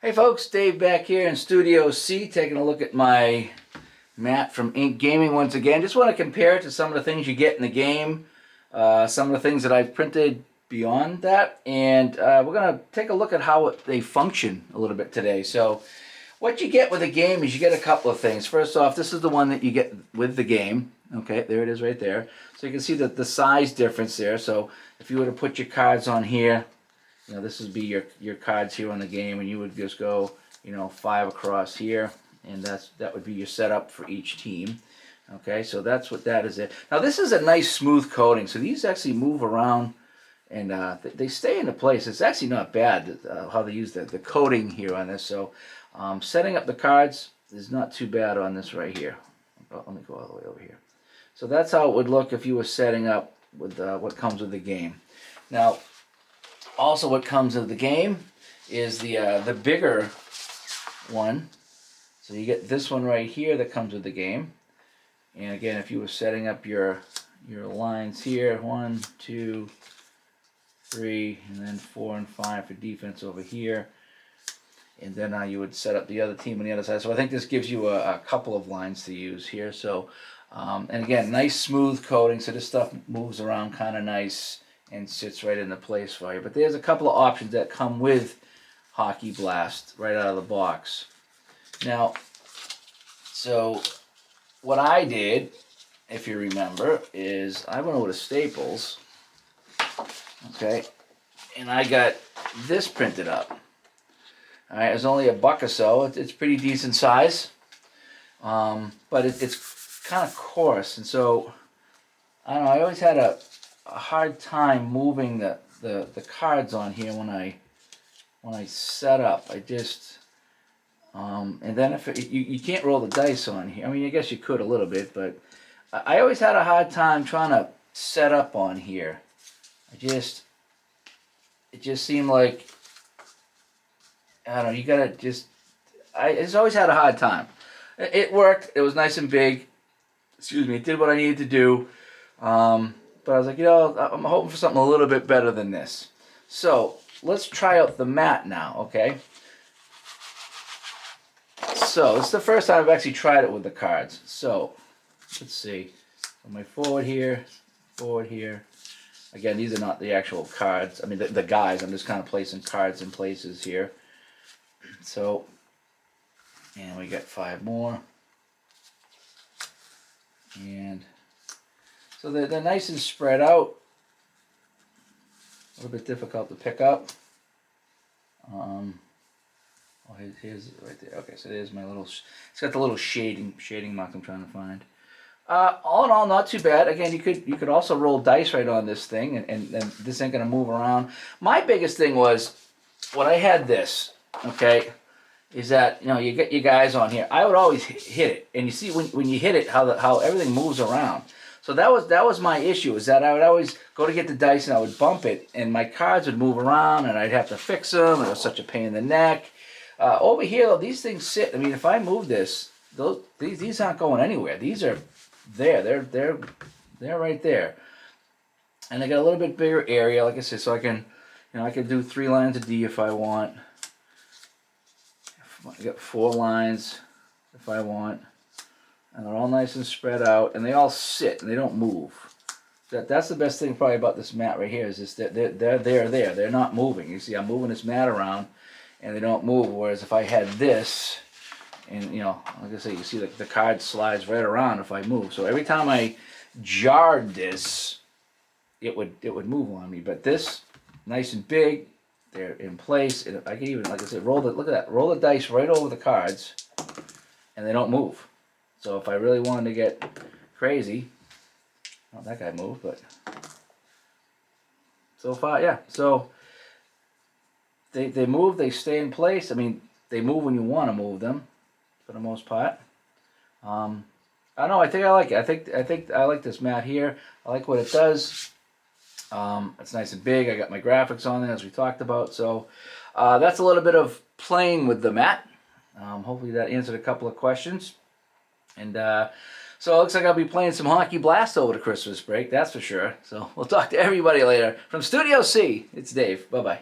Hey folks, Dave back here in Studio C, taking a look at my mat from Ink Gaming once again. Just want to compare it to some of the things you get in the game, some of the things that I've printed beyond that, and we're going to take a look at how they function a little bit today. So what you get with a game is you get a couple of things. First off, this is the one that you get with the game. Okay, there it is right there. So you can see the size difference there. So if you were to put your cards on here, you know, this would be your cards here on the game, and you would just go, 5 across here, and that would be your setup for each team. Okay, so that's what that is. Now this is a nice smooth coating, so these actually move around, and they stay into place. It's actually not bad how they use the coating here on this. So setting up the cards is not too bad on this right here. Let me go all the way over here. So that's how it would look if you were setting up with what comes with the game. Now, also what comes with the game is the bigger one. So you get this one right here that comes with the game. And again, if you were setting up your lines here, 1, 2, 3, and then 4 and 5 for defense over here. And then you would set up the other team on the other side. So I think this gives you a couple of lines to use here. So, and again, nice smooth coating. So this stuff moves around kind of nice and sits right into place for you. But there's a couple of options that come with Hockey Blast right out of the box. Now, so what I did, if you remember, is I went over to Staples, okay, and I got this printed up. All right, it was only $1 or so. It's pretty decent size, but it's kind of coarse, and so I don't know. I always had a hard time moving the cards on here when I set up. I just and then if you can't roll the dice on here. I mean, I guess you could a little bit, but I always had a hard time trying to set up on here. It just seemed like, I don't know, you gotta just, I just always had a hard time. It worked. It was nice and big. Excuse me. It did what I needed to do. But I was like, I'm hoping for something a little bit better than this. So let's try out the mat now, okay? So it's the first time I've actually tried it with the cards. So let's see. My forward here. Again, these are not the actual cards. I mean, the guys. I'm just kind of placing cards in places here. So, and we got 5 more. And so they're nice and spread out. A little bit difficult to pick up. Here's right there. Okay, so there's my little. It's got the little shading mark I'm trying to find. All in all, not too bad. Again, you could also roll dice right on this thing, and this ain't gonna move around. My biggest thing was when I had this. Okay, is that you get your guys on here. I would always hit it, and you see when you hit it how everything moves around. So that was my issue, is that I would always go to get the dice and I would bump it, and my cards would move around, and I'd have to fix them, and it was such a pain in the neck. Over here, though, these things sit. I mean, if I move this, these aren't going anywhere. These are there. They're right there, and they got a little bit bigger area, like I said, so I can I can do 3 lines of D if I want. I got 4 lines if I want. And they're all nice and spread out, and they all sit and they don't move. That's the best thing probably about this mat right here, is just that they're there. They're not moving. You see, I'm moving this mat around, and they don't move. Whereas if I had this, and like I say, you see the card slides right around if I move. So every time I jarred this, it would move on me. But this, nice and big, they're in place. And I can even, like I said, look at that, roll the dice right over the cards, and they don't move. So if I really wanted to get crazy, well, that guy moved, but so far, yeah. So they move, they stay in place. I mean, they move when you want to move them, for the most part. I don't know. I think I like it. I think I like this mat here. I like what it does. It's nice and big. I got my graphics on there, as we talked about. So that's a little bit of playing with the mat. Hopefully that answered a couple of questions. And so it looks like I'll be playing some Hockey Blast over the Christmas break, that's for sure. So we'll talk to everybody later. From Studio C, it's Dave. Bye-bye.